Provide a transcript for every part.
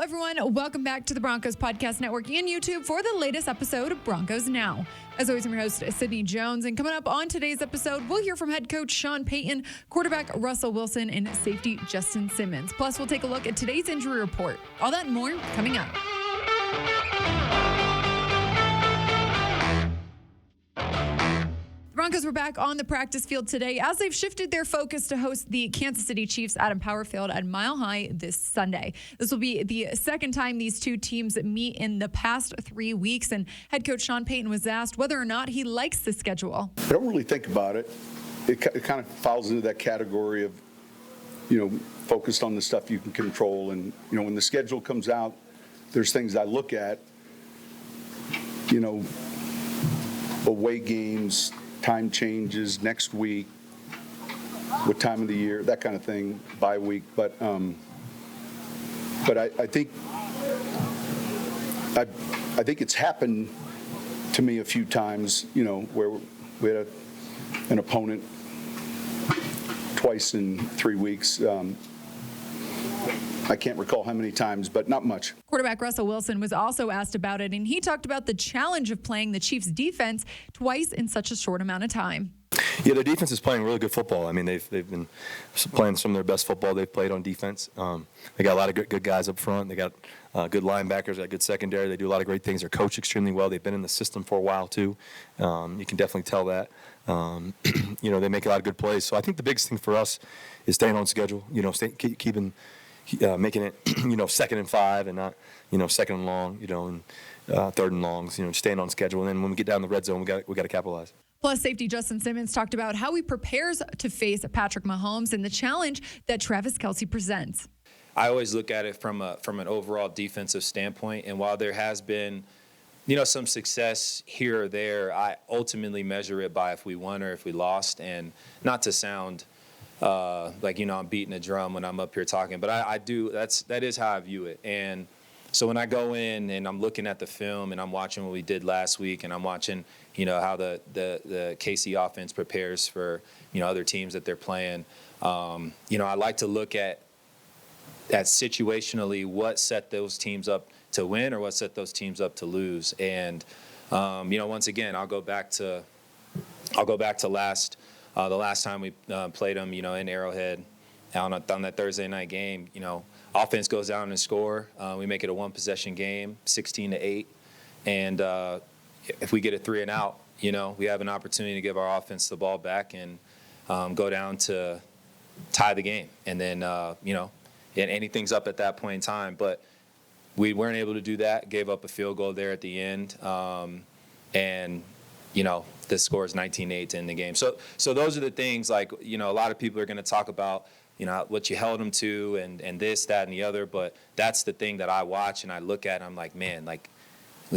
everyone. Welcome back to the Broncos Podcast Network and YouTube for the latest episode of Broncos Now. As always, I'm your host, Sydney Jones. And coming up on today's episode, we'll hear from head coach Sean Payton, quarterback Russell Wilson, and safety Justin Simmons. Plus, we'll take a look at today's injury report. All that and more coming up. Broncos were back on the practice field today as they've shifted their focus to host the Kansas City Chiefs at Empower Field at Mile High this Sunday. This will be the second time these two teams meet in the past 3 weeks, and head coach Sean Payton was asked whether or not he likes the schedule. I don't really think about it. It kind of falls into that category of, focused on the stuff you can control. And, when the schedule comes out, there's things I look at, away games, time changes, next week, what time of the year, that kind of thing, bye week. But I think it's happened to me a few times, where we had an opponent twice in 3 weeks. I can't recall how many times, but not much. Quarterback Russell Wilson was also asked about it, and he talked about the challenge of playing the Chiefs' defense twice in such a short amount of time. Yeah, their defense is playing really good football. I mean, they've been playing some of their best football they've played on defense. They got a lot of good guys up front. They got good linebackers, they got good secondary. They do a lot of great things. They're coached extremely well. They've been in the system for a while, too. You can definitely tell that. They make a lot of good plays. So I think the biggest thing for us is staying on schedule, keeping making it, 2nd and 5 and not, 2nd and long, and 3rd and longs, staying on schedule. And then when we get down the red zone, we got to capitalize. Plus, safety Justin Simmons talked about how he prepares to face Patrick Mahomes and the challenge that Travis Kelce presents. I always look at it from an overall defensive standpoint, and while there has been, some success here or there, I ultimately measure it by if we won or if we lost, and not to sound I'm beating a drum when I'm up here talking, but I do. That is how I view it. And so when I go in and I'm looking at the film and I'm watching what we did last week, and I'm watching, how the KC offense prepares for, other teams that they're playing. I like to look at situationally what set those teams up to win or what set those teams up to lose. And once again, I'll go back to the last time we played them, in Arrowhead on that Thursday night game. Offense goes down and score. We make it a one-possession game, 16-8. And if we get a 3 and out, we have an opportunity to give our offense the ball back and go down to tie the game. And then, and anything's up at that point in time. But we weren't able to do that, gave up a field goal there at the end. The score is 19-8 to end the game. So those are the things, a lot of people are going to talk about, what you held them to and this, that, and the other. But that's the thing that I watch and I look at and I'm like, man,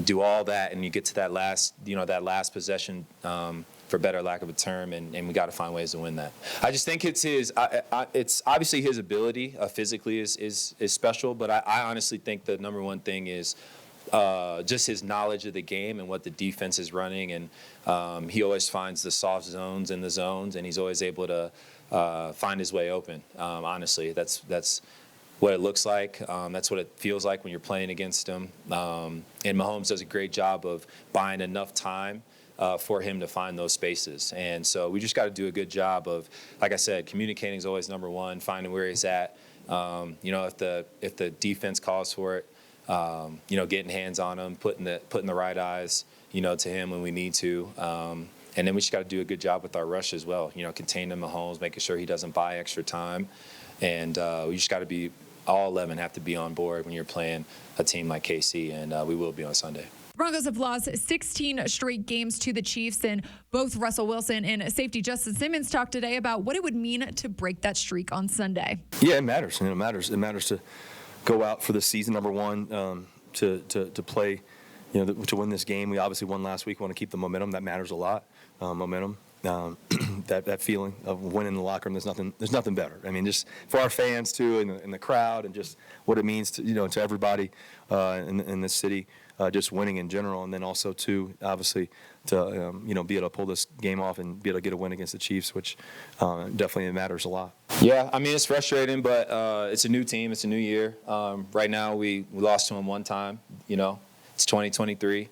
do all that and you get to that last possession, for better lack of a term, and we got to find ways to win that. I just think it's it's obviously his ability physically is special, but I honestly think the number one thing is just his knowledge of the game and what the defense is running, and he always finds the soft zones in the zones, and he's always able to find his way open. Honestly, that's what it looks like. That's what it feels like when you're playing against him. And Mahomes does a great job of buying enough time for him to find those spaces. And so we just got to do a good job of, like I said, communicating is always number one, finding where he's at. If the defense calls for it, getting hands on him, putting the right eyes, to him when we need to. And then we just got to do a good job with our rush as well, containing Mahomes, making sure he doesn't buy extra time. And we just got to be, all 11 have to be on board when you're playing a team like KC, and we will be on Sunday. Broncos have lost 16 straight games to the Chiefs, and both Russell Wilson and safety Justin Simmons talked today about what it would mean to break that streak on Sunday. Yeah, it matters. It matters. It matters to go out for the season, number one, to play, to win this game. We obviously won last week. We want to keep the momentum. That matters a lot. Momentum. That feeling of winning the locker room, there's nothing better. I mean, just for our fans too, and the crowd, and just what it means to to everybody in this city, just winning in general, and then also too, obviously, to be able to pull this game off and be able to get a win against the Chiefs, which definitely matters a lot. Yeah, I mean, it's frustrating, but it's a new team. It's a new year. Right now, we lost to them one time. It's 2023,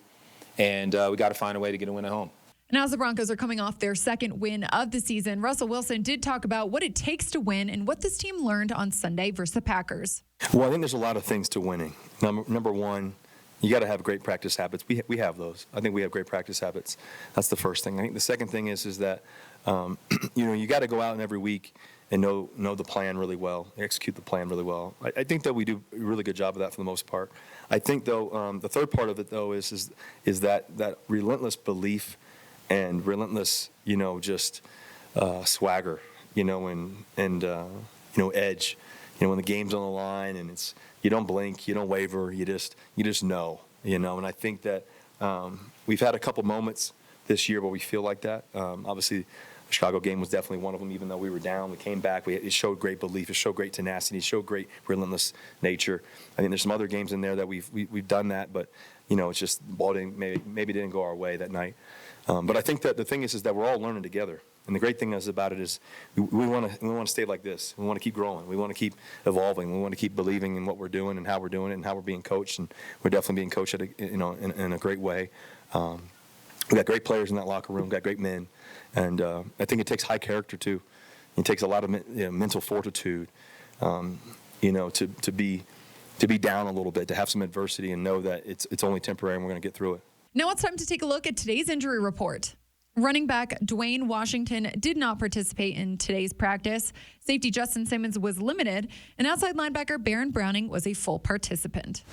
and we got to find a way to get a win at home. And as the Broncos are coming off their second win of the season, Russell Wilson did talk about what it takes to win and what this team learned on Sunday versus the Packers. Well, I think there's a lot of things to winning. Number one, you got to have great practice habits. We have those. I think we have great practice habits. That's the first thing. I think the second thing is that you got to go out and every week and know the plan really well, execute the plan really well. I think that we do a really good job of that for the most part. I think, though, the third part of it, though, is that relentless belief and relentless, just swagger, and edge. When the game's on the line and you don't blink, you don't waver, you just know, And I think that we've had a couple moments this year where we feel like that. Obviously, the Chicago game was definitely one of them. Even though we were down, we came back. It showed great belief. It showed great tenacity. It showed great relentless nature. I think there's some other games in there that we've done that, but it's just the ball maybe didn't go our way that night. But I think that the thing is that we're all learning together. And the great thing about it is we want to stay like this. We want to keep growing. We want to keep evolving. We want to keep believing in what we're doing and how we're doing it and how we're being coached. And we're definitely being coached in a great way. We got great players in that locker room. Got great men. And I think it takes high character too. It takes a lot of mental fortitude, to be down a little bit, to have some adversity and know that it's only temporary and we're going to get through it. Now it's time to take a look at today's injury report. Running back Dwayne Washington did not participate in today's practice. Safety Justin Simmons was limited, and outside linebacker Baron Browning was a full participant.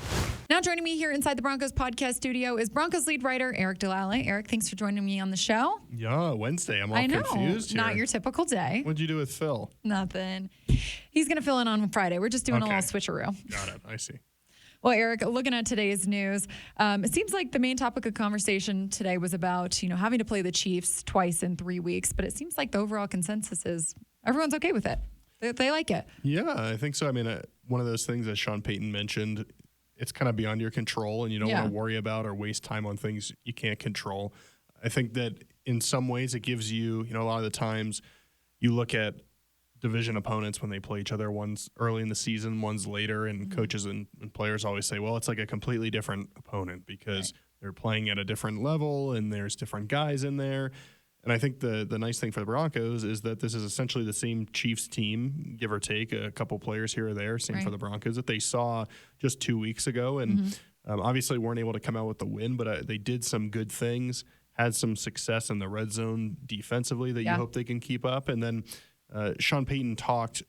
Now joining me here inside the Broncos podcast studio is Broncos lead writer Eric Delale. Eric, thanks for joining me on the show. Yeah, Wednesday. I'm all confused here. Not your typical day. What'd you do with Phil? Nothing. He's going to fill in on Friday. We're just doing a little switcheroo. Got it. I see. Well, Eric, looking at today's news, it seems like the main topic of conversation today was about, having to play the Chiefs twice in 3 weeks, but it seems like the overall consensus is everyone's okay with it. They like it. Yeah, I think so. I mean, one of those things that Sean Payton mentioned, it's kind of beyond your control, and you don't want to worry about or waste time on things you can't control. I think that in some ways it gives you, a lot of the times you look at division opponents when they play each other, one's early in the season, one's later, and coaches and players always say, well, it's like a completely different opponent because they're playing at a different level and there's different guys in there. And I think the nice thing for the Broncos is that this is essentially the same Chiefs team, give or take a couple players here or there, same for the Broncos, that they saw just 2 weeks ago. And obviously weren't able to come out with the win, but they did some good things, had some success in the red zone defensively that you hope they can keep up. And then Sean Payton talked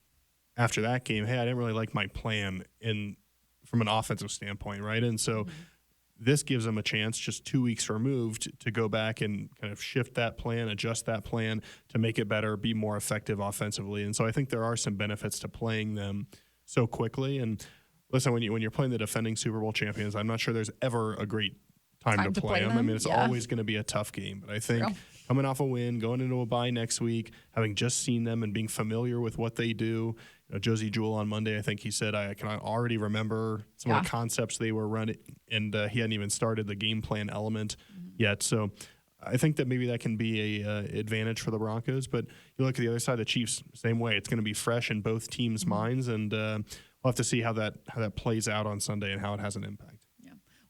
after that game, hey, I didn't really like my plan from an offensive standpoint, right? And so this gives them a chance, just 2 weeks removed, to go back and kind of shift that plan, adjust that plan to make it better, be more effective offensively. And so I think there are some benefits to playing them so quickly. And listen, when you're playing the defending Super Bowl champions, I'm not sure there's ever a great time to play them. I mean, it's always going to be a tough game. But I think coming off a win, going into a bye next week, having just seen them and being familiar with what they do. Josie Jewell on Monday, I think he said, I can already remember some of the concepts they were running, and he hadn't even started the game plan element yet. So I think that maybe that can be a advantage for the Broncos. But you look at the other side, the Chiefs, same way. It's going to be fresh in both teams' minds, and we'll have to see how that plays out on Sunday and how it has an impact.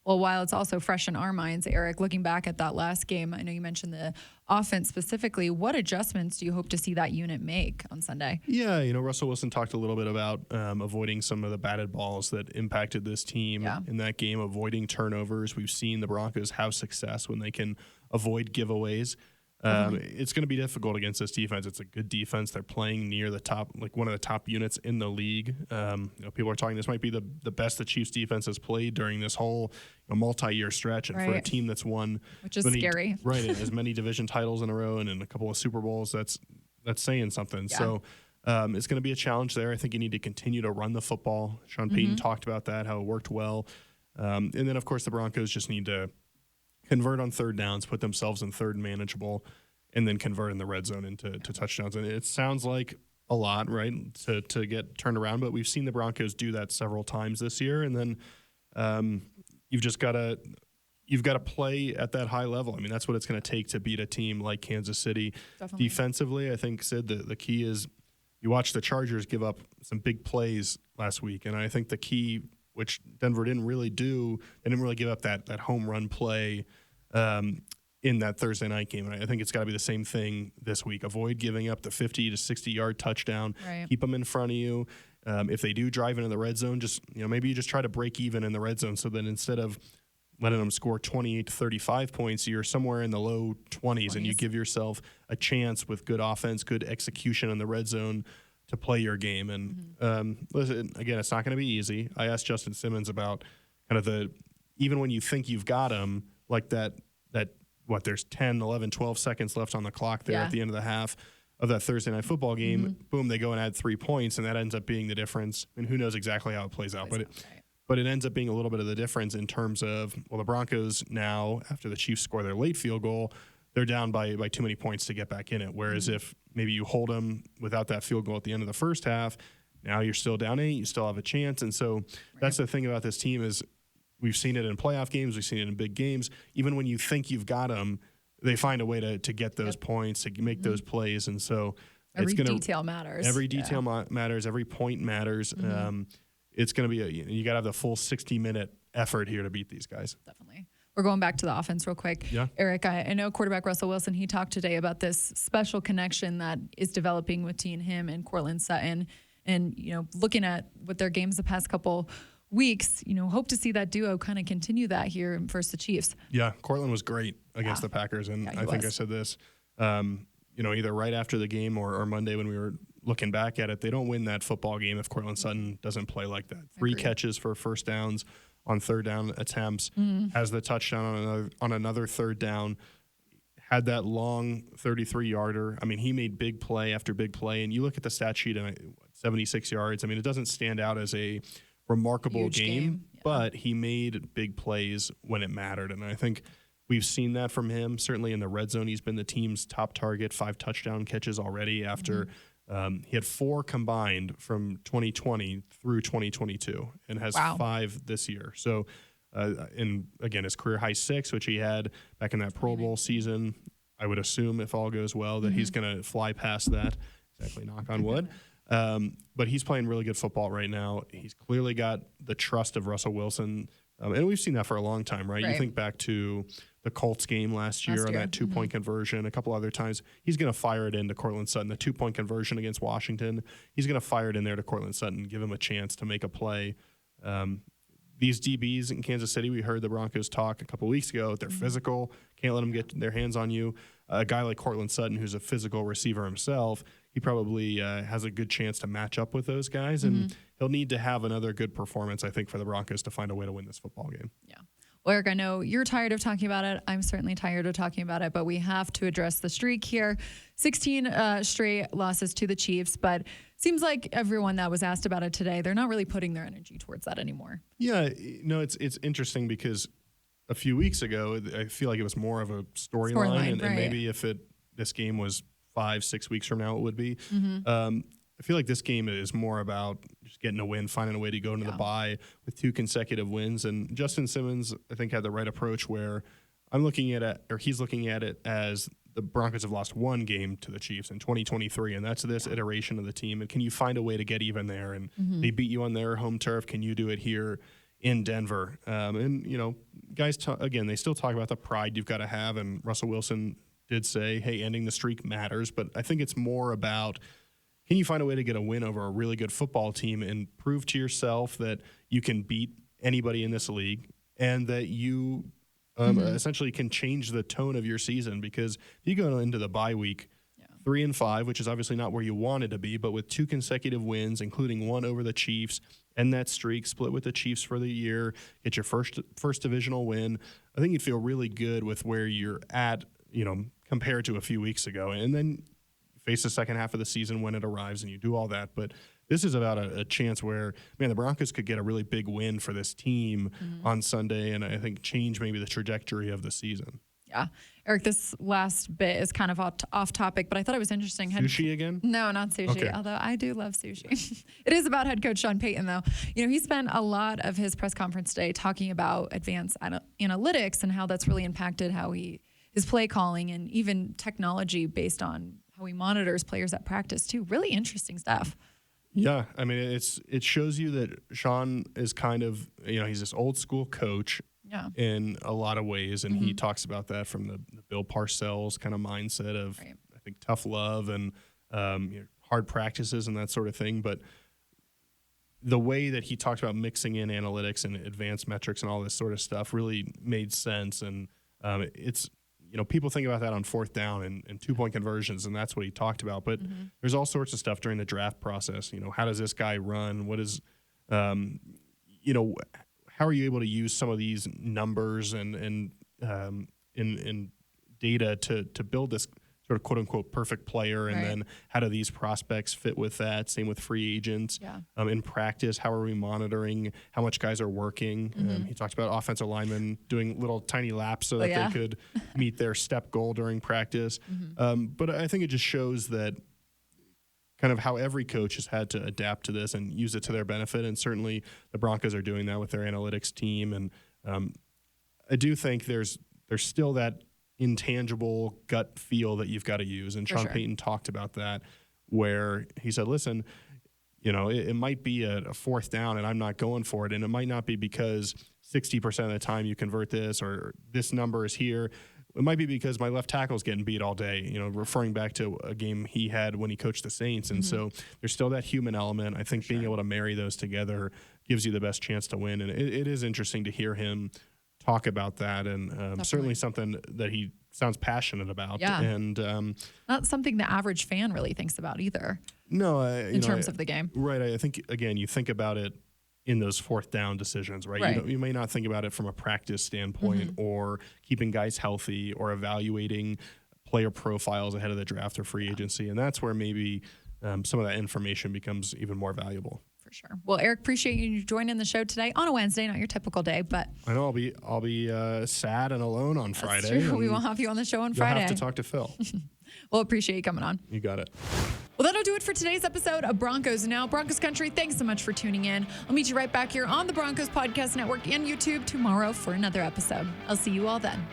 Well, while it's also fresh in our minds, Eric, looking back at that last game, I know you mentioned the offense specifically. What adjustments do you hope to see that unit make on Sunday? Yeah, Russell Wilson talked a little bit about avoiding some of the batted balls that impacted this team in that game, avoiding turnovers. We've seen the Broncos have success when they can avoid giveaways. It's going to be difficult against this defense. It's a good defense. They're playing near the top, like one of the top units in the league. People are talking this might be the best the Chiefs defense has played during this whole multi-year stretch. And for a team that's won, which is scary, as many division titles in a row and a couple of Super Bowls, that's saying something. Yeah. So it's going to be a challenge there. I think you need to continue to run the football. Sean Payton talked about that, how it worked well. And then, of course, the Broncos just need to convert on third downs, put themselves in third and manageable, and then convert in the red zone into touchdowns. And it sounds like a lot, right, to get turned around, but we've seen the Broncos do that several times this year. And then you've got to play at that high level. I mean, that's what it's going to take to beat a team like Kansas City. Definitely. Defensively, I think, Sid, the key is you watch the Chargers give up some big plays last week, and I think the key, which Denver didn't really do, they didn't really give up that home run play in that Thursday night game. And I think it's got to be the same thing this week. Avoid giving up the 50 to 60-yard touchdown. Right. Keep them in front of you. If they do drive into the red zone, just maybe you just try to break even in the red zone, so that instead of letting them score 28 to 35 points, you're somewhere in the low 20s, and you give yourself a chance with good offense, good execution in the red zone to play your game. And listen, again, it's not going to be easy. I asked Justin Simmons about kind of even when you think you've got him, like there's 10, 11, 12 seconds left on the clock there at the end of the half of that Thursday night football game, boom, they go and add 3 points, and that ends up being the difference. And who knows exactly how it plays out, but it ends up being a little bit of the difference in terms of, well, the Broncos now, after the Chiefs score their late field goal, they're down by too many points to get back in it. Whereas if maybe you hold them without that field goal at the end of the first half, now you're still down 8, you still have a chance. And so that's the thing about this team is we've seen it in playoff games, we've seen it in big games. Even when you think you've got them, they find a way to get those points, to make those plays. And so every detail matters. Every detail matters. Every point matters. It's going to be you got to have the full 60-minute effort here to beat these guys. Definitely. We're going back to the offense real quick. Yeah. Eric, I know quarterback Russell Wilson, he talked today about this special connection that is developing between him and Courtland Sutton. And, looking at what their games the past couple weeks, hope to see that duo kind of continue that here versus the Chiefs. Yeah, Courtland was great against the Packers. And I think I said this, either right after the game or Monday when we were looking back at it, they don't win that football game if Courtland Sutton doesn't play like that. 3 catches for first downs on third down attempts, has the touchdown on another third down, had that long 33-yarder. I mean, he made big play after big play. And you look at the stat sheet, and 76 yards. I mean, it doesn't stand out as a remarkable game. But he made big plays when it mattered. And I think we've seen that from him. Certainly in the red zone, he's been the team's top target, 5 touchdown catches already after he had 4 combined from 2020 through 2022 and has 5 this year. So, and again, his career high 6, which he had back in that Pro Bowl season. I would assume if all goes well that he's going to fly past that. Exactly, knock on wood. But he's playing really good football right now. He's clearly got the trust of Russell Wilson. And we've seen that for a long time, right? You think back to the Colts game last year on that 2-point conversion, a couple other times. He's going to fire it into Courtland Sutton, the 2-point conversion against Washington. He's going to fire it in there to Courtland Sutton, give him a chance to make a play. These DBs in Kansas City, we heard the Broncos talk a couple weeks ago. They're physical. Can't let them get their hands on you. A guy like Courtland Sutton, who's a physical receiver himself, he probably has a good chance to match up with those guys. And he'll need to have another good performance, I think, for the Broncos to find a way to win this football game. Yeah. Well, Eric, I know you're tired of talking about it. I'm certainly tired of talking about it, but we have to address the streak here. 16 straight losses to the Chiefs, but seems like everyone that was asked about it today, they're not really putting their energy towards that anymore. Yeah, it's interesting because a few weeks ago, I feel like it was more of a storyline, and maybe if this game was 5-6 weeks from now, it would be. I feel like this game is more about just getting a win, finding a way to go into the bye with 2 consecutive wins. And Justin Simmons, I think, had the right approach where he's looking at it as the Broncos have lost 1 game to the Chiefs in 2023, and that's this iteration of the team. And can you find a way to get even there? And they beat you on their home turf. Can you do it here in Denver? Guys, again, they still talk about the pride you've got to have, and Russell Wilson did say, hey, ending the streak matters. But I think it's more about, can you find a way to get a win over a really good football team and prove to yourself that you can beat anybody in this league and that you essentially can change the tone of your season? Because if you go into the bye week 3-5, which is obviously not where you wanted to be, but with 2 consecutive wins, including 1 over the Chiefs, and that streak, split with the Chiefs for the year, get your first divisional win, I think you'd feel really good with where you're at, compared to a few weeks ago. And then face the second half of the season when it arrives, and you do all that. But this is about a chance where, the Broncos could get a really big win for this team on Sunday, and I think change maybe the trajectory of the season. Yeah. Eric, this last bit is kind of off topic, but I thought it was interesting. Sushi again? No, not sushi, okay. Although I do love sushi. It is about head coach Sean Payton, though. He spent a lot of his press conference today talking about advanced analytics and how that's really impacted how his play calling and even technology based on how he monitors players at practice too. Really interesting stuff. Yeah, I mean, it shows you that Sean is kind of, he's this old school coach in a lot of ways, and he talks about that from the Bill Parcells kind of mindset of, I think, tough love and hard practices and that sort of thing. But the way that he talked about mixing in analytics and advanced metrics and all this sort of stuff really made sense. And it's, people think about that on fourth down and 2-point conversions, and that's what he talked about. But there's all sorts of stuff during the draft process. How does this guy run? What is, how are you able to use some of these numbers and data to build this sort of quote unquote perfect player? And then how do these prospects fit with that? Same with free agents. In practice, how are we monitoring how much guys are working? He talked about offensive linemen doing little tiny laps so that they could meet their step goal during practice. But I think it just shows that kind of how every coach has had to adapt to this and use it to their benefit. And certainly the Broncos are doing that with their analytics team. And I do think there's still that intangible gut feel that you've got to use. And Sean Payton talked about that, where he said, listen, it might be a fourth down and I'm not going for it. And it might not be because 60% of the time you convert this or this number is here. It might be because my left tackle's getting beat all day, referring back to a game he had when he coached the Saints. And so there's still that human element. I think being able to marry those together gives you the best chance to win. And it is interesting to hear him talk about that, and certainly something that he sounds passionate about. And not something the average fan really thinks about either. No, in terms of the game. Right. I think, again, you think about it in those fourth down decisions, right? You may not think about it from a practice standpoint or keeping guys healthy or evaluating player profiles ahead of the draft or free agency. And that's where maybe some of that information becomes even more valuable. For sure. Well, Eric, appreciate you joining the show today on a Wednesday, not your typical day, but I know I'll be sad and alone on Friday. True. We won't have you on the show on Friday. You'll have to talk to Phil. Well, appreciate you coming on. You got it. Well, that'll do it for today's episode of Broncos Now. Broncos Country, thanks so much for tuning in. I'll meet you right back here on the Broncos Podcast Network and YouTube tomorrow for another episode. I'll see you all then.